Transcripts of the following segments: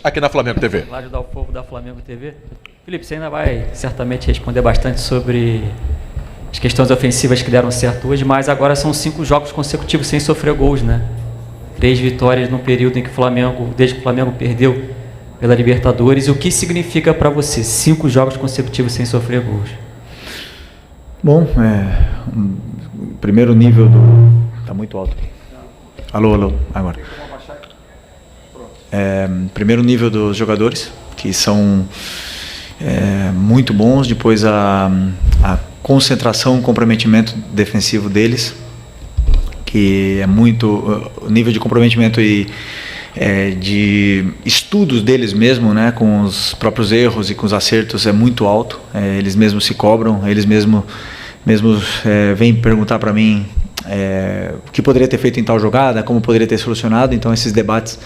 aqui na Flamengo TV. Lá ajudar o povo da Flamengo TV. Felipe, você ainda vai certamente responder bastante sobre as questões ofensivas que deram certo hoje, mas agora são 5 jogos consecutivos sem sofrer gols, né? 3 vitórias no período em que desde que o Flamengo perdeu pela Libertadores. O que significa para você 5 jogos consecutivos sem sofrer gols? Bom, primeiro nível do... Tá muito alto. Alô, agora. Primeiro nível dos jogadores, que são muito bons. Depois a concentração, o comprometimento defensivo deles, que é muito... O nível de comprometimento e de estudos deles mesmo, né, com os próprios erros e com os acertos é muito alto. Eles mesmos se cobram, eles mesmos vêm perguntar para mim o que poderia ter feito em tal jogada, como poderia ter solucionado. Então esses debates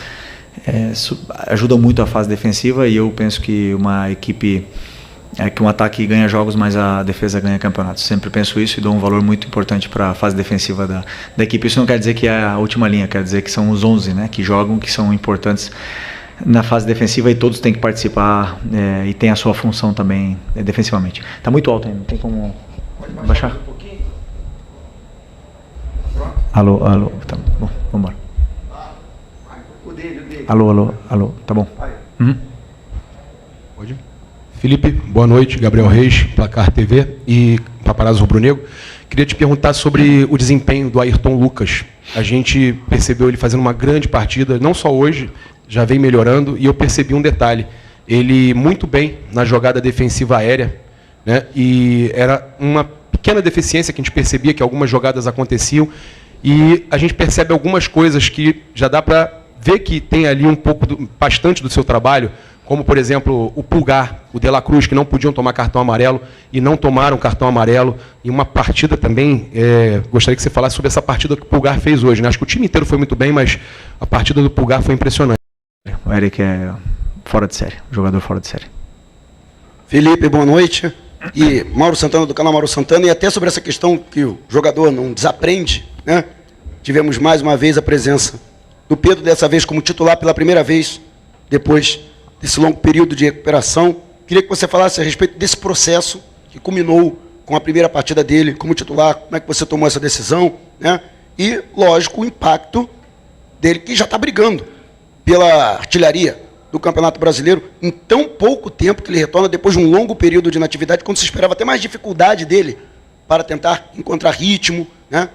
ajudam muito a fase defensiva, e eu penso que uma equipe, que um ataque ganha jogos, mas a defesa ganha campeonatos. Sempre penso isso e dou um valor muito importante para a fase defensiva da equipe. Isso não quer dizer que é a última linha, quer dizer que são os 11, né, que jogam, que são importantes na fase defensiva, e todos têm que participar e tem a sua função também defensivamente. Está muito alto ainda, não tem como baixar? Alô, tá bom, vamos embora. Alô, tá bom. Pode? Felipe, boa noite. Gabriel Reis, Placar TV e Paparazzo Rubro-Negro. Queria te perguntar sobre o desempenho do Ayrton Lucas. A gente percebeu ele fazendo uma grande partida, não só hoje, já vem melhorando, e eu percebi um detalhe. Ele muito bem na jogada defensiva aérea, né? E era uma pequena deficiência que a gente percebia, que algumas jogadas aconteciam, e a gente percebe algumas coisas que já dá para ver que tem ali bastante do seu trabalho, como, por exemplo, o Pulgar, o De La Cruz, que não podiam tomar cartão amarelo e não tomaram cartão amarelo. E uma partida também, gostaria que você falasse sobre essa partida que o Pulgar fez hoje, né? Acho que o time inteiro foi muito bem, mas a partida do Pulgar foi impressionante. O Eric é fora de série, jogador fora de série. Felipe, boa noite. E Mauro Santana, do canal Mauro Santana, e até sobre essa questão que o jogador não desaprende, né? Tivemos mais uma vez a presença do Pedro, dessa vez como titular pela primeira vez, depois desse longo período de recuperação. Queria que você falasse a respeito desse processo que culminou com a primeira partida dele como titular, como é que você tomou essa decisão, né? E, lógico, o impacto dele, que já está brigando pela artilharia do Campeonato Brasileiro em tão pouco tempo que ele retorna, depois de um longo período de inatividade, quando se esperava até mais dificuldade dele para tentar encontrar ritmo, né?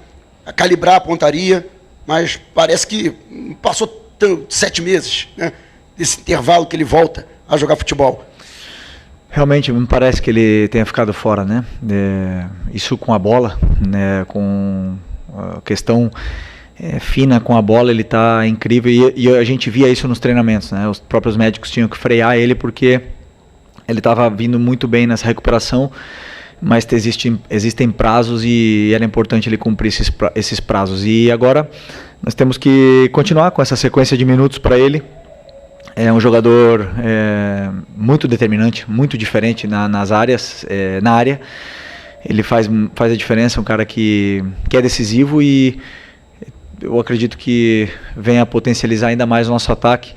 A calibrar a pontaria, mas parece que passou 7 meses, né, desse intervalo que ele volta a jogar futebol. Realmente, me parece que ele tenha ficado fora, né? Isso com a bola, né, com a questão fina com a bola, ele está incrível, e a gente via isso nos treinamentos, né? Os próprios médicos tinham que frear ele, porque ele estava vindo muito bem nessa recuperação, mas existem prazos e era importante ele cumprir esses prazos. E agora nós temos que continuar com essa sequência de minutos para ele. É um jogador muito determinante, muito diferente na área. Ele faz a diferença, um cara que é decisivo, e eu acredito que venha a potencializar ainda mais o nosso ataque.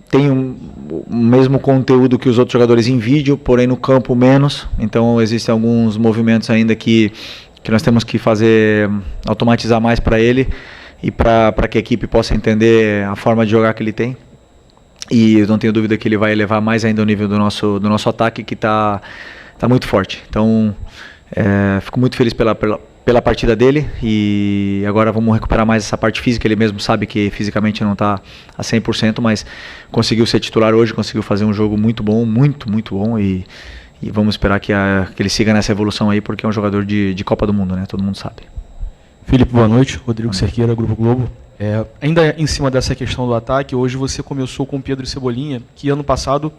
Tem o mesmo conteúdo que os outros jogadores em vídeo, porém no campo menos. Então existem alguns movimentos ainda que nós temos que automatizar mais para ele, e para que a equipe possa entender a forma de jogar que ele tem. E eu não tenho dúvida que ele vai elevar mais ainda o nível do nosso ataque, que está muito forte. Então fico muito feliz pela partida dele, e agora vamos recuperar mais essa parte física. Ele mesmo sabe que fisicamente não está a 100%, mas conseguiu ser titular hoje, conseguiu fazer um jogo muito bom, muito bom, e vamos esperar que ele siga nessa evolução aí, porque é um jogador de Copa do Mundo, né? Todo mundo sabe. Felipe, boa noite. Rodrigo Cerqueira, Grupo Globo. Ainda em cima dessa questão do ataque, hoje você começou com Pedro e Cebolinha, que ano passado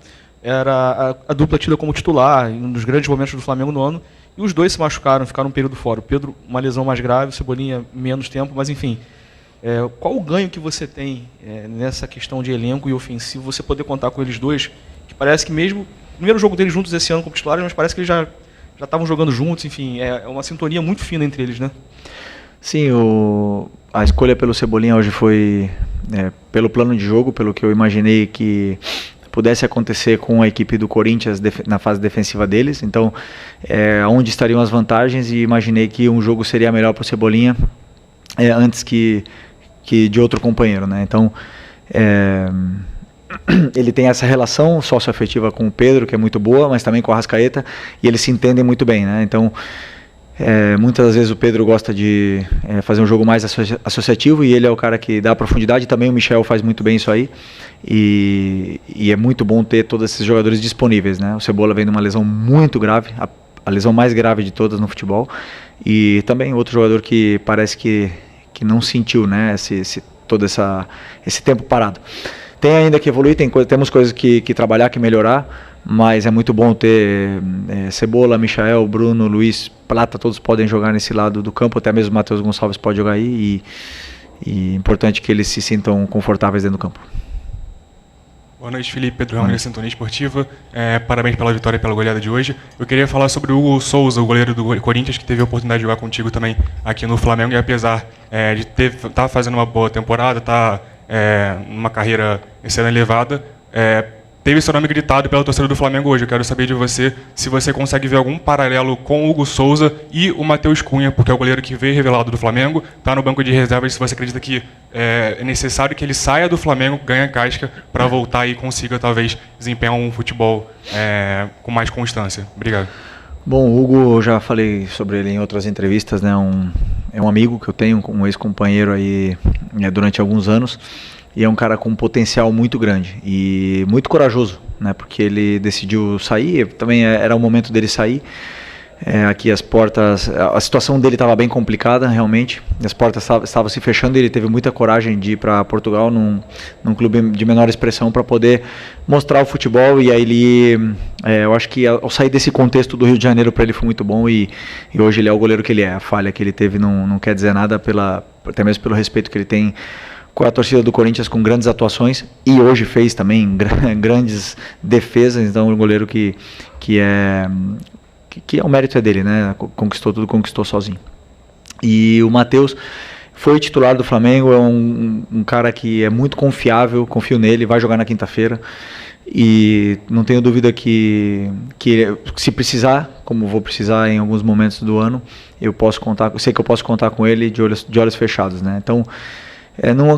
era a dupla tida como titular, em um dos grandes momentos do Flamengo no ano, e os dois se machucaram, ficaram um período fora. O Pedro, uma lesão mais grave, o Cebolinha, menos tempo, mas enfim. Qual o ganho que você tem nessa questão de elenco e ofensivo, você poder contar com eles dois, que parece que mesmo, o primeiro jogo deles juntos esse ano como titulares, mas parece que eles já estavam jogando juntos, enfim, é uma sintonia muito fina entre eles, né? Sim, a escolha pelo Cebolinha hoje foi pelo plano de jogo, pelo que eu imaginei que pudesse acontecer com a equipe do Corinthians na fase defensiva deles. Então, onde estariam as vantagens, e imaginei que um jogo seria melhor para o Cebolinha antes que de outro companheiro, né? Então, ele tem essa relação socioafetiva com o Pedro, que é muito boa, mas também com a Arrascaeta, e eles se entendem muito bem, né? Então, muitas das vezes o Pedro gosta de fazer um jogo mais associativo, e ele é o cara que dá profundidade. Também o Michel faz muito bem isso aí, e é muito bom ter todos esses jogadores disponíveis, né? O Cebola vem de uma lesão muito grave, a lesão mais grave de todas no futebol, e também outro jogador que parece que não sentiu, né, todo esse tempo parado. Tem ainda que evoluir, temos coisas que trabalhar, que melhorar, mas é muito bom ter Cebola, Michael, Bruno, Luiz, Plata, todos podem jogar nesse lado do campo, até mesmo o Matheus Gonçalves pode jogar aí, e importante que eles se sintam confortáveis dentro do campo. Boa noite, Felipe. Pedro Ramos, Sintonia Esportiva. Parabéns pela vitória e pela goleada de hoje. Eu queria falar sobre o Hugo Souza, o goleiro do Corinthians, que teve a oportunidade de jogar contigo também aqui no Flamengo, e apesar de estar fazendo uma boa temporada, numa carreira sendo elevada, teve seu nome gritado pela torcida do Flamengo hoje. Eu quero saber de você se você consegue ver algum paralelo com o Hugo Souza e o Matheus Cunha, porque é o goleiro que veio revelado do Flamengo, está no banco de reservas, se você acredita que é necessário que ele saia do Flamengo, ganhe casca, para voltar e consiga talvez desempenhar um futebol com mais constância. Obrigado. Bom, o Hugo, eu já falei sobre ele em outras entrevistas, né? É um amigo que eu tenho, um ex-companheiro aí durante alguns anos. E é um cara com um potencial muito grande e muito corajoso, né? Porque ele decidiu sair, também era o momento dele sair. Aqui as portas, a situação dele estava bem complicada realmente, as portas estavam se fechando, e ele teve muita coragem de ir para Portugal, num clube de menor expressão, para poder mostrar o futebol. E aí eu acho que ao sair desse contexto do Rio de Janeiro, para ele foi muito bom, e hoje ele é o goleiro que ele é. A falha que ele teve não quer dizer nada, até mesmo pelo respeito que ele tem com a torcida do Corinthians, com grandes atuações, e hoje fez também grandes defesas. Então, um goleiro que o mérito é dele, né? Conquistou sozinho. E o Matheus foi titular do Flamengo, é um cara que é muito confiável, confio nele, vai jogar na quinta-feira, e não tenho dúvida que se precisar, como vou precisar em alguns momentos do ano, eu sei que eu posso contar com ele de olhos fechados, né? Então,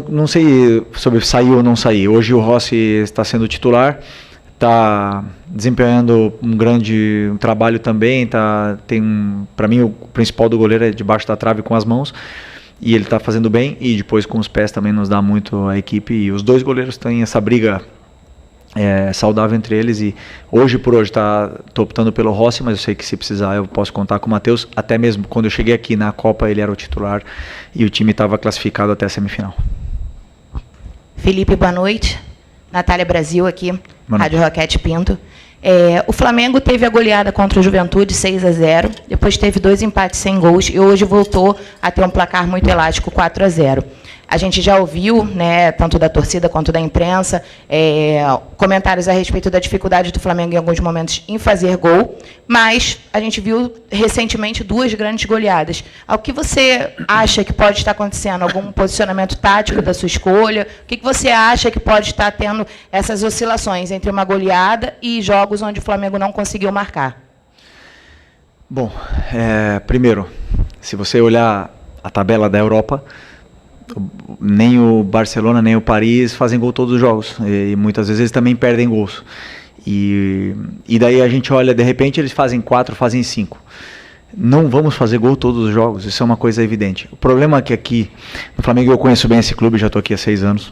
não sei sobre sair ou não sair. Hoje o Rossi está sendo titular, está desempenhando um grande trabalho também. Para mim, o principal do goleiro é debaixo da trave com as mãos, e ele está fazendo bem, e depois com os pés também nos dá muito a equipe. E os dois goleiros têm essa briga saudável entre eles, e hoje por hoje estou optando pelo Rossi, mas eu sei que se precisar eu posso contar com o Matheus. Até mesmo quando eu cheguei aqui na Copa, ele era o titular e o time estava classificado até a semifinal. Felipe, boa noite. Natália Brasil aqui, Rádio Roquete Pinto. O Flamengo teve a goleada contra o Juventude 6-0, depois teve 2 empates sem gols, e hoje voltou a ter um placar muito elástico, 4-0. A gente já ouviu, né, tanto da torcida quanto da imprensa, comentários a respeito da dificuldade do Flamengo em alguns momentos em fazer gol, mas a gente viu recentemente 2 grandes goleadas. O que você acha que pode estar acontecendo? Algum posicionamento tático da sua escolha? O que você acha que pode estar tendo essas oscilações entre uma goleada e jogos onde o Flamengo não conseguiu marcar? Bom, primeiro, se você olhar a tabela da Europa, nem o Barcelona nem o Paris fazem gol todos os jogos, e muitas vezes eles também perdem gols, e daí a gente olha, de repente eles fazem 4, fazem 5. Não vamos fazer gol todos os jogos, isso é uma coisa evidente. O problema é que aqui no Flamengo, eu conheço bem esse clube, já estou aqui há 6 anos,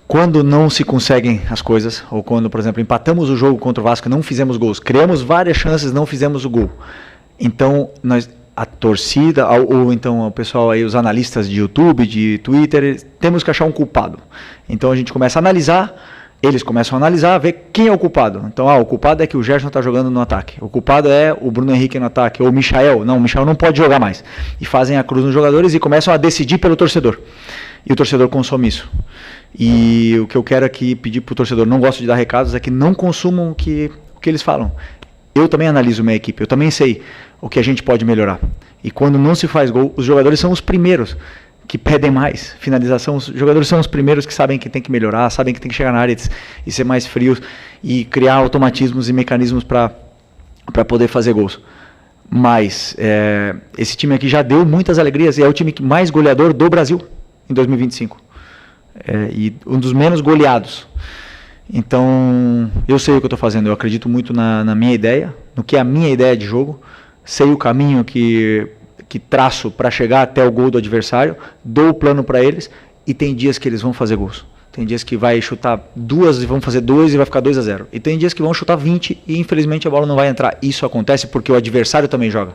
quando não se conseguem as coisas, ou quando, por exemplo, empatamos o jogo contra o Vasco, não fizemos gols, criamos várias chances, não fizemos o gol, então a torcida, ou então o pessoal aí, os analistas de YouTube, de Twitter, temos que achar um culpado. Então a gente começa a analisar, eles começam a analisar, ver quem é o culpado. Então, o culpado é que o Gerson está jogando no ataque, o culpado é o Bruno Henrique no ataque, ou o Michael não pode jogar mais. E fazem a cruz nos jogadores e começam a decidir pelo torcedor. E o torcedor consome isso. E o que eu quero aqui pedir para o torcedor, não gosto de dar recados, é que não consumam o que eles falam. eu também analiso minha equipe, eu também sei o que a gente pode melhorar. E quando não se faz gol, os jogadores são os primeiros que pedem mais finalização. Os jogadores são os primeiros que sabem que tem que melhorar, sabem que tem que chegar na área e ser mais frios e criar automatismos e mecanismos para poder fazer gols. Mas esse time aqui já deu muitas alegrias e é o time mais goleador do Brasil em 2025. E um dos menos goleados. Então, eu sei o que eu estou fazendo, eu acredito muito na minha ideia, no que é a minha ideia de jogo, sei o caminho que traço para chegar até o gol do adversário, dou o plano para eles, e tem dias que eles vão fazer gols. Tem dias que vai chutar 2 e vão fazer 2 e vai ficar 2-0. E tem dias que vão chutar 20 e infelizmente a bola não vai entrar. Isso acontece porque o adversário também joga.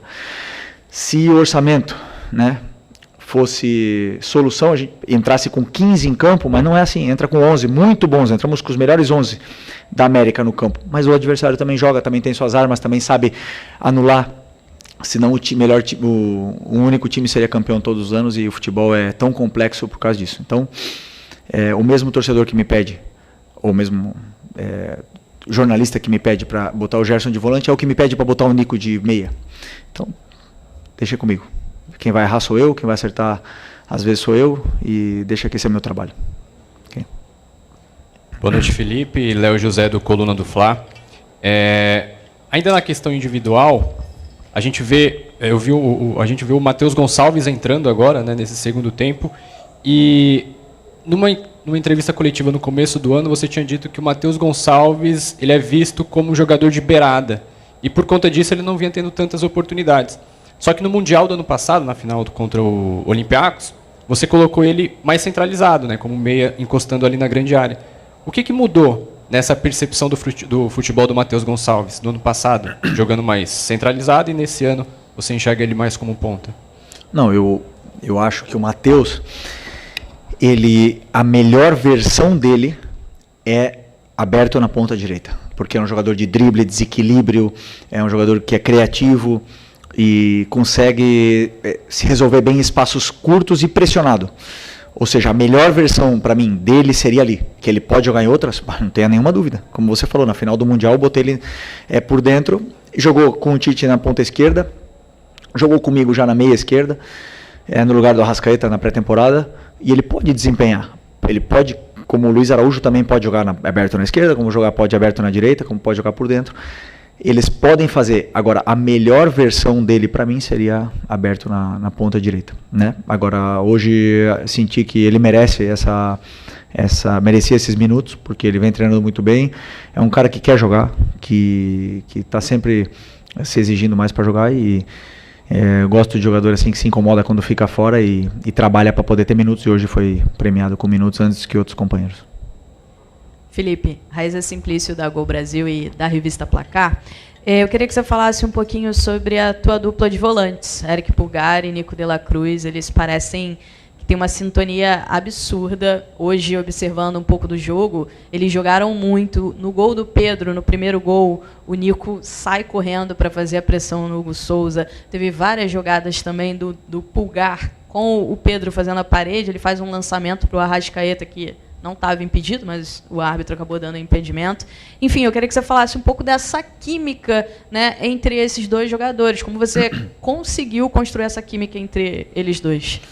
Se o orçamento, né, fosse solução, a gente entrasse com 15 em campo, mas não é assim, entra com 11, muito bons, entramos com os melhores 11 da América no campo, mas o adversário também joga, também tem suas armas, também sabe anular, senão o único time seria campeão todos os anos, e o futebol é tão complexo por causa disso. Então, o mesmo torcedor que me pede, ou mesmo jornalista que me pede para botar o Gerson de volante, é o que me pede para botar o Nico de meia. Então, deixa comigo. Quem vai errar sou eu, quem vai acertar às vezes sou eu, e deixa que esse é o meu trabalho. Okay. Boa noite, Felipe. Léo José do Coluna do Fla. Ainda na questão individual, a gente vê o Matheus Gonçalves entrando agora, né, nesse segundo tempo, e numa entrevista coletiva no começo do ano você tinha dito que o Matheus Gonçalves ele é visto como um jogador de beirada, e por conta disso ele não vinha tendo tantas oportunidades. Só que no Mundial do ano passado, na final contra o Olympiacos, você colocou ele mais centralizado, né, como meia, encostando ali na grande área. O que mudou nessa percepção do futebol do Matheus Gonçalves no ano passado, jogando mais centralizado, e nesse ano você enxerga ele mais como ponta? Não, eu acho que o Matheus, a melhor versão dele é aberto na ponta direita, porque é um jogador de drible, desequilíbrio, é um jogador que é criativo, e consegue se resolver bem em espaços curtos e pressionado. Ou seja, a melhor versão para mim dele seria ali, que ele pode jogar em outras, não tenha nenhuma dúvida. Como você falou, na final do Mundial eu botei ele por dentro, jogou com o Tite na ponta esquerda, jogou comigo já na meia esquerda, no lugar do Arrascaeta na pré-temporada, e ele pode desempenhar. Ele pode, como o Luiz Araújo também pode jogar aberto na esquerda, como pode aberto na direita, como pode jogar por dentro. Eles podem fazer. Agora, a melhor versão dele para mim seria aberto na ponta direita, né? Agora, hoje senti que ele merece merecia esses minutos, porque ele vem treinando muito bem. É um cara que quer jogar, que está sempre se exigindo mais para jogar, e gosto de jogador assim que se incomoda quando fica fora e trabalha para poder ter minutos, e hoje foi premiado com minutos antes que outros companheiros. Felipe, Raíza Simplício da Gol Brasil e da revista Placar. Eu queria que você falasse um pouquinho sobre a tua dupla de volantes, Eric Pulgar e Nico de la Cruz. Eles parecem que têm uma sintonia absurda. Hoje, observando um pouco do jogo, eles jogaram muito. No gol do Pedro, no primeiro gol, o Nico sai correndo para fazer a pressão no Hugo Souza. Teve várias jogadas também do Pulgar com o Pedro fazendo a parede. Ele faz um lançamento para o Arrascaeta que não estava impedido, mas o árbitro acabou dando impedimento. Enfim, eu queria que você falasse um pouco dessa química, né, entre esses dois jogadores. Como você conseguiu construir essa química entre eles dois?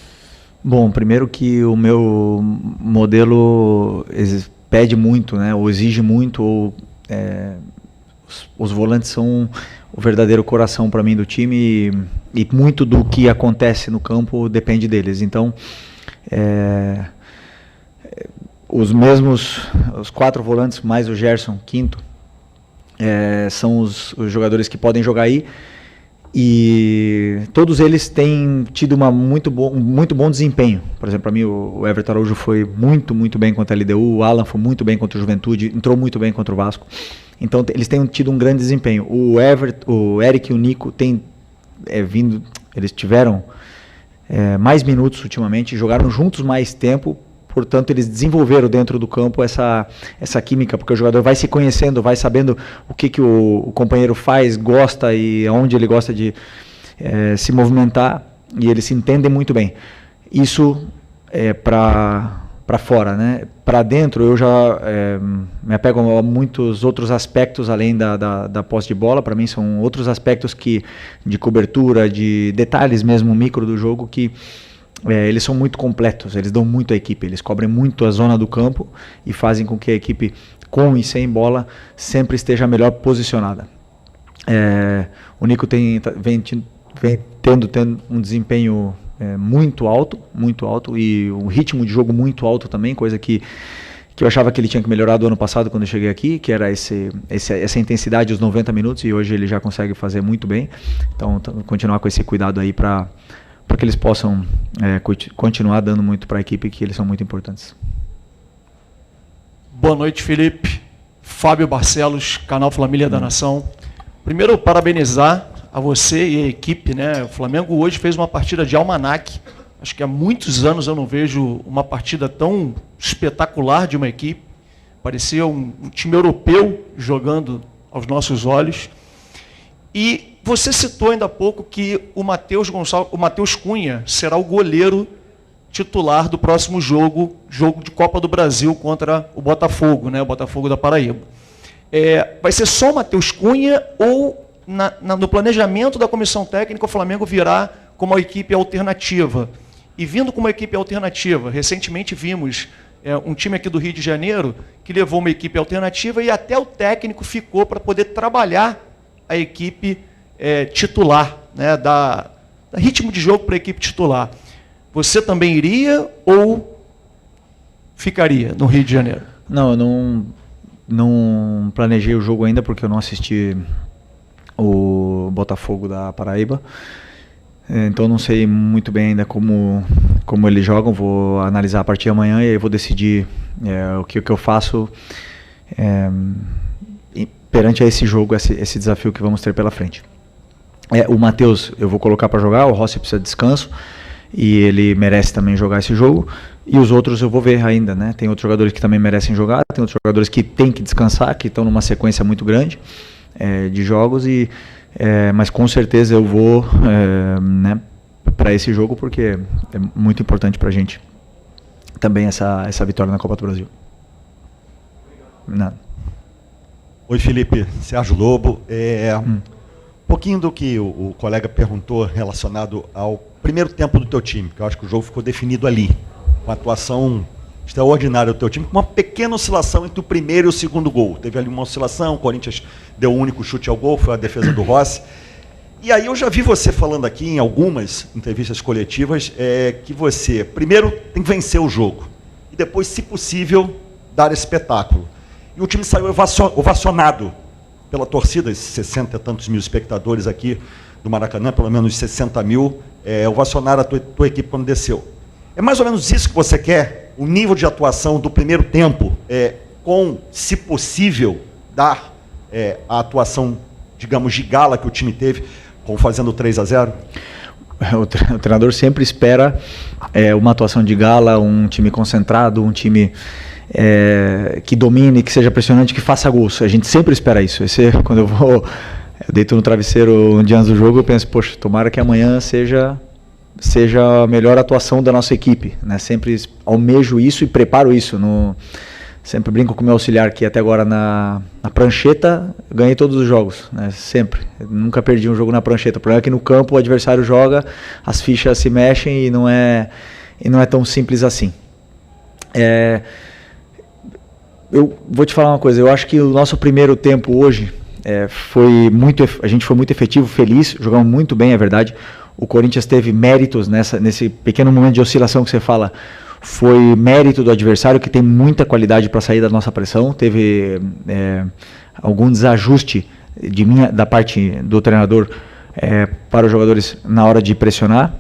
Bom, primeiro que o meu modelo pede muito, né, ou exige muito, os volantes são o verdadeiro coração para mim do time, e muito do que acontece no campo depende deles. Então, os 4 volantes, mais o Gerson, quinto, são os jogadores que podem jogar aí, e todos eles têm tido muito bom desempenho. Por exemplo, para mim o Everton Araújo foi muito bem contra a LDU, o Alan foi muito bem contra o Juventude, entrou muito bem contra o Vasco. Então eles têm tido um grande desempenho. O Eric e o Nico têm eles tiveram mais minutos ultimamente, jogaram juntos mais tempo. Portanto, eles desenvolveram dentro do campo essa química, porque o jogador vai se conhecendo, vai sabendo o que o companheiro faz, gosta, e aonde ele gosta de se movimentar, e eles se entendem muito bem. Isso, para para fora, né? Para dentro eu já me apego a muitos outros aspectos além da posse de bola. Para mim são outros aspectos de cobertura, de detalhes mesmo micro do jogo que eles são muito completos, eles dão muito à equipe, eles cobrem muito a zona do campo e fazem com que a equipe com e sem bola sempre esteja melhor posicionada. O Nico vem tendo um desempenho muito alto e um ritmo de jogo muito alto também, coisa que eu achava que ele tinha que melhorar do ano passado quando eu cheguei aqui, que era essa intensidade, os 90 minutos, e hoje ele já consegue fazer muito bem. Então, continuar com esse cuidado aí para que eles possam continuar dando muito para a equipe, que eles são muito importantes. Boa noite, Felipe. Fábio Barcelos, canal Família da Nação. Primeiro, parabenizar a você e a equipe, né? O Flamengo hoje fez uma partida de almanaque. Acho que há muitos anos eu não vejo uma partida tão espetacular de uma equipe. Parecia um time europeu jogando aos nossos olhos. E você citou ainda há pouco que o Matheus Cunha será o goleiro titular do próximo jogo de Copa do Brasil contra o Botafogo, né? O Botafogo da Paraíba. Vai ser só o Matheus Cunha ou no planejamento da comissão técnica o Flamengo virá como uma equipe alternativa? E vindo como uma equipe alternativa, recentemente vimos um time aqui do Rio de Janeiro que levou uma equipe alternativa e até o técnico ficou para poder trabalhar a equipe titular, né, dar ritmo de jogo para a equipe titular. Você também iria ou ficaria no Rio de Janeiro? Não, eu não planejei o jogo ainda porque eu não assisti o Botafogo da Paraíba. Então não sei muito bem ainda como eles jogam. Vou analisar a partir de amanhã e aí vou decidir o que eu faço perante a esse jogo, esse desafio que vamos ter pela frente. O Matheus eu vou colocar para jogar, o Rossi precisa de descanso e ele merece também jogar esse jogo. E os outros eu vou ver ainda, né? Tem outros jogadores que também merecem jogar, tem outros jogadores que têm que descansar, que estão numa sequência muito grande de jogos, mas com certeza eu vou né, para esse jogo porque é muito importante para a gente também essa vitória na Copa do Brasil. Nada. Oi, Felipe, Sérgio Lobo. Um pouquinho do que o colega perguntou relacionado ao primeiro tempo do teu time, que eu acho que o jogo ficou definido ali, com a atuação extraordinária do teu time, com uma pequena oscilação entre o primeiro e o segundo gol. Teve ali uma oscilação, o Corinthians deu o único chute ao gol, foi a defesa do Rossi. E aí eu já vi você falando aqui em algumas entrevistas coletivas que você, primeiro, tem que vencer o jogo, e depois, se possível, dar espetáculo. E o time saiu ovacionado pela torcida, esses 60 e tantos mil espectadores aqui do Maracanã, pelo menos 60 mil, ovacionaram a tua equipe quando desceu. É mais ou menos isso que você quer? O nível de atuação do primeiro tempo, com, se possível, dar a atuação, digamos, de gala que o time teve, com fazendo 3-0? O treinador sempre espera uma atuação de gala, um time concentrado, um time que domine, que seja pressionante, que faça gols. A gente sempre espera isso. Quando eu deito no travesseiro um dia antes do jogo, eu penso, poxa, tomara que amanhã seja a melhor atuação da nossa equipe, né? Sempre almejo isso e preparo isso. Sempre brinco com o meu auxiliar que até agora na prancheta ganhei todos os jogos, né? Sempre. Eu nunca perdi um jogo na prancheta. O problema é que no campo o adversário joga, as fichas se mexem e não é tão simples assim. Eu vou te falar uma coisa, eu acho que o nosso primeiro tempo hoje a gente foi muito efetivo, feliz, jogamos muito bem, é verdade. O Corinthians teve méritos nesse pequeno momento de oscilação que você fala, foi mérito do adversário, que tem muita qualidade para sair da nossa pressão. Teve algum desajuste da parte do treinador para os jogadores na hora de pressionar,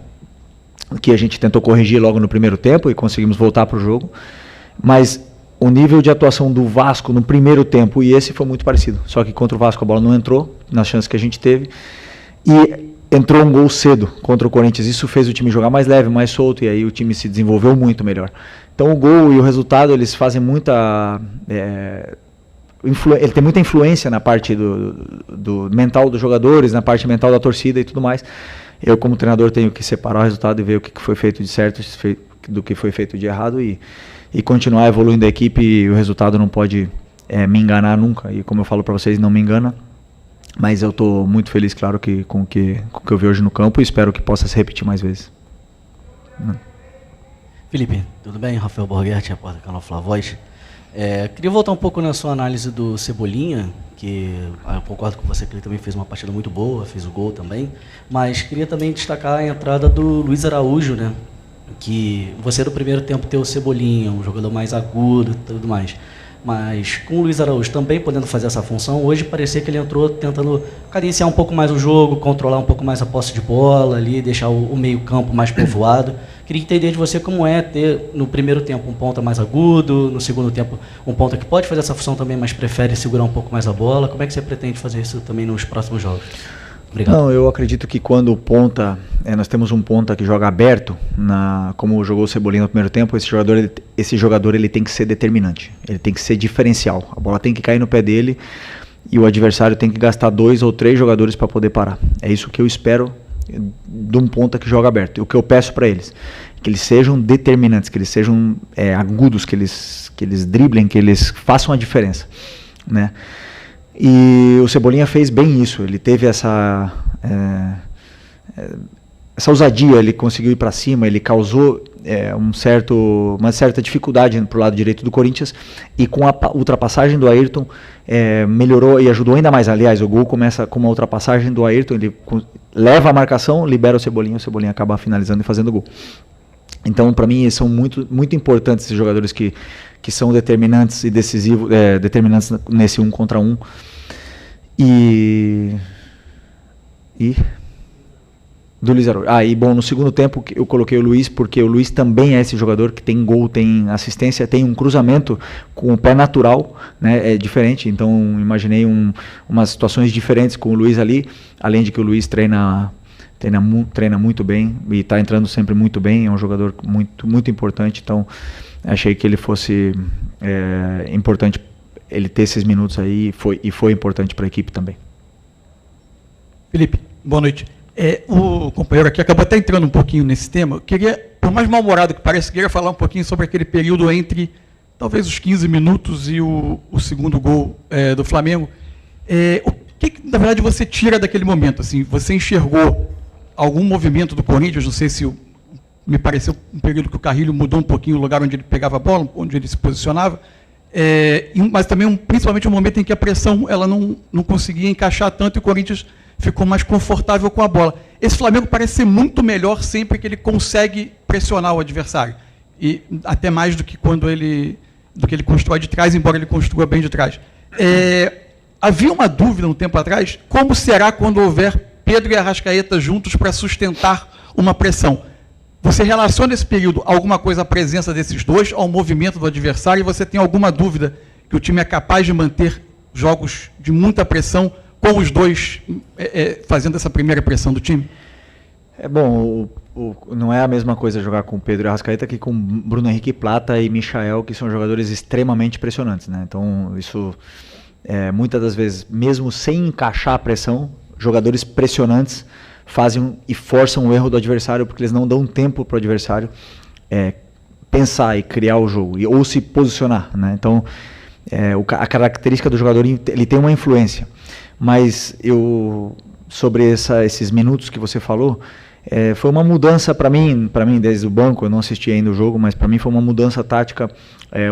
que a gente tentou corrigir logo no primeiro tempo e conseguimos voltar para o jogo. Mas o nível de atuação do Vasco no primeiro tempo e esse foi muito parecido. Só que contra o Vasco a bola não entrou, nas chances que a gente teve. E entrou um gol cedo contra o Corinthians. Isso fez o time jogar mais leve, mais solto, e aí o time se desenvolveu muito melhor. Então o gol e o resultado, eles fazem muita... ele tem muita influência na parte do mental dos jogadores, na parte mental da torcida e tudo mais. Eu, como treinador, tenho que separar o resultado e ver o que foi feito de certo do que foi feito de errado. E e continuar evoluindo a equipe. E o resultado não pode me enganar nunca, e como eu falo para vocês, não me engana. Mas eu estou muito feliz, claro, com o que eu vi hoje no campo, e espero que possa se repetir mais vezes. Felipe, tudo bem? Rafael Borghetti, repórter do canal Flavoz. Queria voltar um pouco na sua análise do Cebolinha, que eu concordo com você que ele também fez uma partida muito boa, fez o gol também, mas queria também destacar a entrada do Luiz Araújo, né? Que você no primeiro tempo ter o Cebolinha, um jogador mais agudo e tudo mais, mas com o Luiz Araújo também podendo fazer essa função, hoje parecia que ele entrou tentando cadenciar um pouco mais o jogo, controlar um pouco mais a posse de bola ali, deixar o meio-campo mais povoado. Queria entender de você como é ter no primeiro tempo um ponta mais agudo, no segundo tempo um ponta que pode fazer essa função também, mas prefere segurar um pouco mais a bola. Como é que você pretende fazer isso também nos próximos jogos? Obrigado. Não, eu acredito que quando o ponta, nós temos um ponta que joga aberto, como jogou o Cebolinha no primeiro tempo, esse jogador ele tem que ser determinante, ele tem que ser diferencial, a bola tem que cair no pé dele e o adversário tem que gastar 2 ou 3 jogadores para poder parar. É isso que eu espero de um ponta que joga aberto, o que eu peço para eles, que eles sejam determinantes, que eles sejam agudos, que eles driblem, que eles façam a diferença, né? E o Cebolinha fez bem isso, ele teve essa ousadia, ele conseguiu ir para cima, ele causou uma certa dificuldade para o lado direito do Corinthians, e com a ultrapassagem do Ayrton melhorou e ajudou ainda mais. Aliás, o gol começa com uma ultrapassagem do Ayrton, ele leva a marcação, libera o Cebolinha acaba finalizando e fazendo o gol. Então, para mim, são muito, muito importantes esses jogadores que são determinantes e decisivos, determinantes nesse 1 contra 1. E do Luiz Araújo. E bom, no segundo tempo eu coloquei o Luiz, porque o Luiz também é esse jogador que tem gol, tem assistência, tem um cruzamento com o pé natural, né? É diferente, então imaginei umas situações diferentes com o Luiz ali, além de que o Luiz treina muito bem e está entrando sempre muito bem, é um jogador muito, muito importante, então achei que ele fosse importante ele ter esses minutos aí, e foi importante para a equipe também. Felipe, boa noite. O companheiro aqui acabou até entrando um pouquinho nesse tema. Eu queria, por mais mal-humorado que pareça, queria falar um pouquinho sobre aquele período entre talvez os 15 minutos e o segundo gol do Flamengo. O que, na verdade, você tira daquele momento? Assim, você enxergou algum movimento do Corinthians? Não sei se me pareceu um período que o Carrilho mudou um pouquinho o lugar onde ele pegava a bola, onde ele se posicionava, mas também principalmente um momento em que a pressão ela não conseguia encaixar tanto e o Corinthians ficou mais confortável com a bola. Esse Flamengo parece ser muito melhor sempre que ele consegue pressionar o adversário, e até mais do que quando ele constrói de trás, embora ele construa bem de trás. Havia uma dúvida um tempo atrás, como será quando houver Pedro e Arrascaeta juntos para sustentar uma pressão? Você relaciona esse período alguma coisa à presença desses dois, ao movimento do adversário, e você tem alguma dúvida que o time é capaz de manter jogos de muita pressão com os dois fazendo essa primeira pressão do time? Bom, não é a mesma coisa jogar com Pedro e Arrascaeta que com Bruno Henrique Plata e Michael, que são jogadores extremamente pressionantes, né? Então, isso, muitas das vezes, mesmo sem encaixar a pressão, jogadores pressionantes fazem e forçam o erro do adversário, porque eles não dão tempo para o adversário pensar e criar o jogo, ou se posicionar, né? Então, a característica do jogador, ele tem uma influência. Mas sobre esses minutos que você falou, foi uma mudança para mim desde o banco. Eu não assisti ainda o jogo, mas para mim foi uma mudança tática.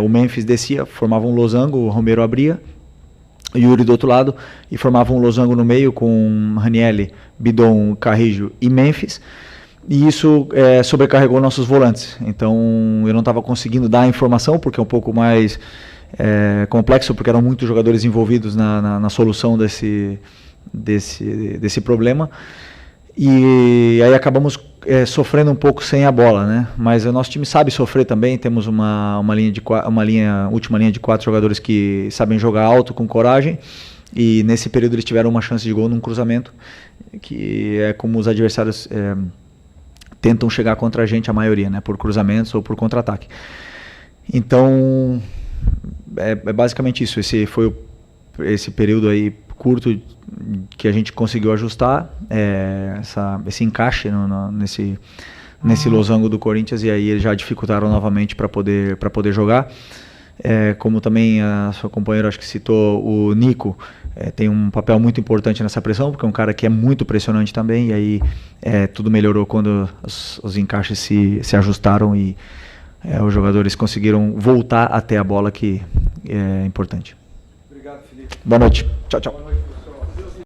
O Memphis descia, formava um losango, o Romero abria, o Yuri do outro lado, e formava um losango no meio com Ranieri, Bidon, Carrillo e Memphis, e isso sobrecarregou nossos volantes. Então eu não estava conseguindo dar a informação, porque é um pouco mais complexo, porque eram muitos jogadores envolvidos na solução desse problema, e aí acabamos sofrendo um pouco sem a bola, né? Mas o nosso time sabe sofrer também. Temos uma última linha de 4 jogadores que sabem jogar alto, com coragem, e nesse período eles tiveram uma chance de gol num cruzamento, que é como os adversários tentam chegar contra a gente, a maioria, né? Por cruzamentos ou por contra-ataque. Então basicamente isso. Esse foi esse período aí curto nesse losango do Corinthians, e aí eles já dificultaram novamente para poder jogar. Como também a sua companheira, acho que citou, o Nico, tem um papel muito importante nessa pressão, porque é um cara que é muito pressionante também, e aí tudo melhorou quando os encaixes se ajustaram e os jogadores conseguiram voltar até a bola, que é importante. Obrigado, Felipe. Boa noite. Tchau, tchau.